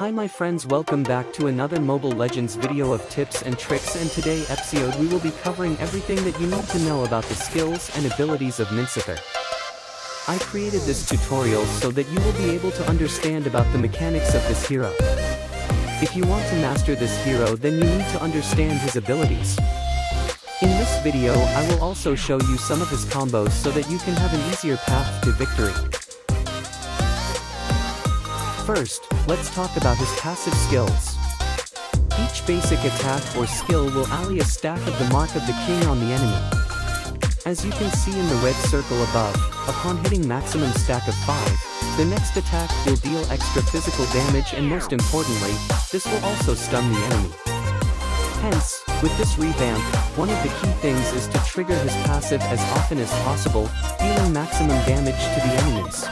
Hi my friends, welcome back to another Mobile Legends video of tips and tricks, and today episode we will be covering everything that you need to know about the skills and abilities of Minsitthar. I created this tutorial so that you will be able to understand about the mechanics of this hero. If you want to master this hero, then you need to understand his abilities. In this video I will also show you some of his combos so that you can have an easier path to victory. First, let's talk about his passive skills. Each basic attack or skill will ally a stack of the Mark of the King on the enemy. As you can see in the red circle above, upon hitting maximum stack of 5, the next attack will deal extra physical damage, and most importantly, this will also stun the enemy. Hence, with this revamp, one of the key things is to trigger his passive as often as possible, dealing maximum damage to the enemies.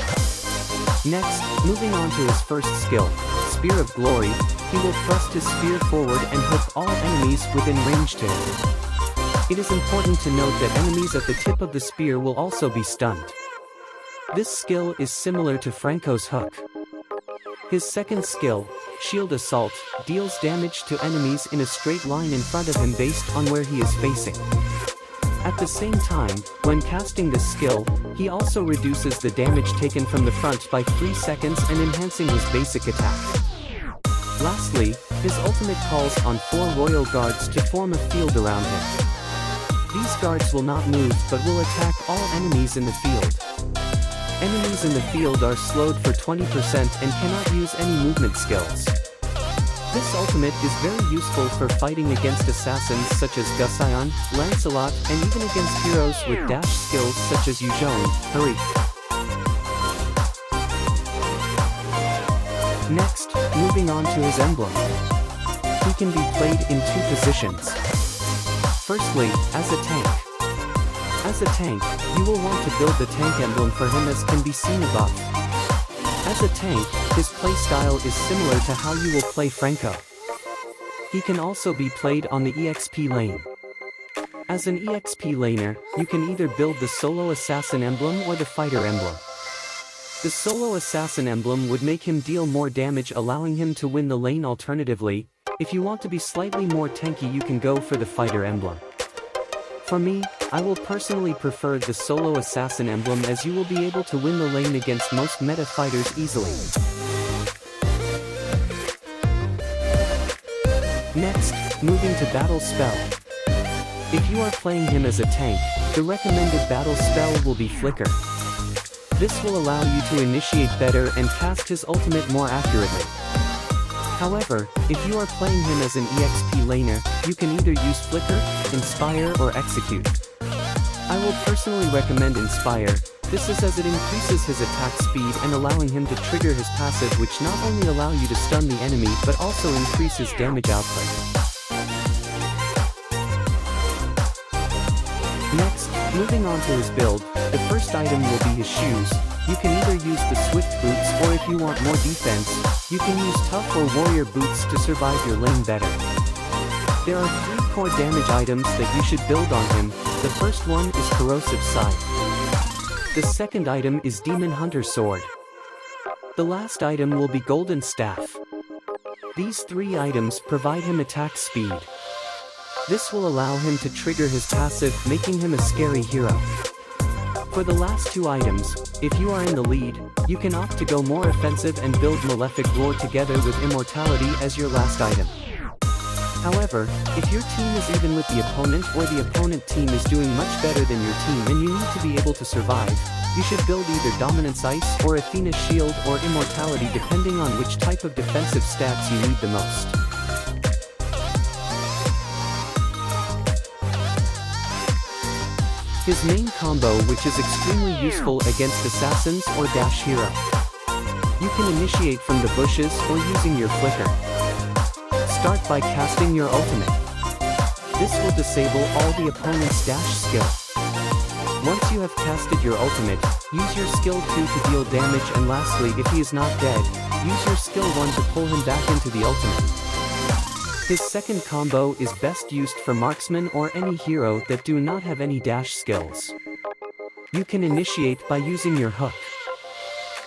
Next, moving on to his first skill, Spear of Glory, he will thrust his spear forward and hook all enemies within range to him. It is important to note that enemies at the tip of the spear will also be stunned. This skill is similar to Franco's hook. His second skill, Shield Assault, deals damage to enemies in a straight line in front of him based on where he is facing. At the same time, when casting this skill, he also reduces the damage taken from the front by 3 seconds and enhancing his basic attack. Lastly, his ultimate calls on 4 royal guards to form a field around him. These guards will not move but will attack all enemies in the field. Enemies in the field are slowed for 20% and cannot use any movement skills. This ultimate is very useful for fighting against assassins such as Gusion, Lancelot, and even against heroes with dash skills such as Yujon, Harith. Next, moving on to his emblem. He can be played in 2 positions. Firstly, as a tank. As a tank, you will want to build the tank emblem for him as can be seen above. As a tank, his playstyle is similar to how you will play Franco. He can also be played on the EXP lane. As an EXP laner, you can either build the solo assassin emblem or the fighter emblem. The solo assassin emblem would make him deal more damage, allowing him to win the lane. Alternatively, if you want to be slightly more tanky, you can go for the fighter emblem. For me, I will personally prefer the solo assassin emblem, as you will be able to win the lane against most meta fighters easily. Next, moving to battle spell. If you are playing him as a tank, the recommended battle spell will be Flicker. This will allow you to initiate better and cast his ultimate more accurately. However, if you are playing him as an EXP laner, you can either use Flicker, Inspire, or Execute. I will personally recommend Inspire. This is as it increases his attack speed and allowing him to trigger his passive, which not only allow you to stun the enemy but also increases damage output. Next, moving on to his build, the first item will be his shoes. You can either use the Swift boots, or if you want more defense, you can use Tough or Warrior boots to survive your lane better. There are 3 core damage items that you should build on him. The first one is Corrosive Scythe. The second item is Demon Hunter Sword. The last item will be Golden Staff. These 3 items provide him attack speed. This will allow him to trigger his passive, making him a scary hero. For the last 2 items, if you are in the lead, you can opt to go more offensive and build Malefic Roar together with Immortality as your last item. However, if your team is even with the opponent, or the opponent team is doing much better than your team and you need to be able to survive, you should build either Dominance Ice or Athena's Shield or Immortality, depending on which type of defensive stats you need the most. His main combo, which is extremely useful against assassins or dash hero. You can initiate from the bushes or using your Flicker. Start by casting your ultimate. This will disable all the opponent's dash skill. Once you have casted your ultimate, use your skill 2 to deal damage, and lastly, if he is not dead, use your skill 1 to pull him back into the ultimate. His second combo is best used for marksmen or any hero that do not have any dash skills. You can initiate by using your hook.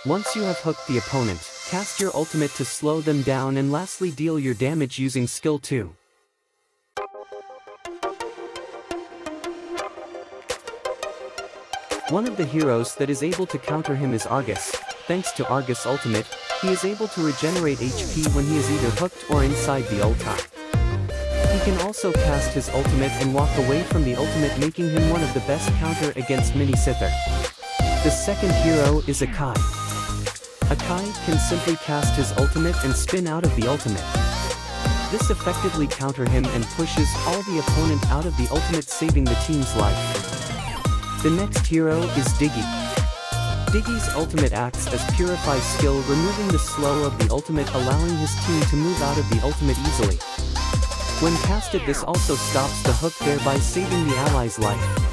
Once you have hooked the opponent, Cast your ultimate to slow them down, and lastly deal your damage using skill 2. One of the heroes that is able to counter him is Argus. Thanks to Argus' ultimate, he is able to regenerate HP when he is either hooked or inside the ulti. He can also cast his ultimate and walk away from the ultimate, making him one of the best counter against Minsitthar. The second hero is Akai. Akai can simply cast his ultimate and spin out of the ultimate. This effectively counter him and pushes all the opponent out of the ultimate, saving the team's life. The next hero is Diggy. Diggy's ultimate acts as Purify skill, removing the slow of the ultimate, allowing his team to move out of the ultimate easily. When casted, this also stops the hook, thereby saving the ally's life.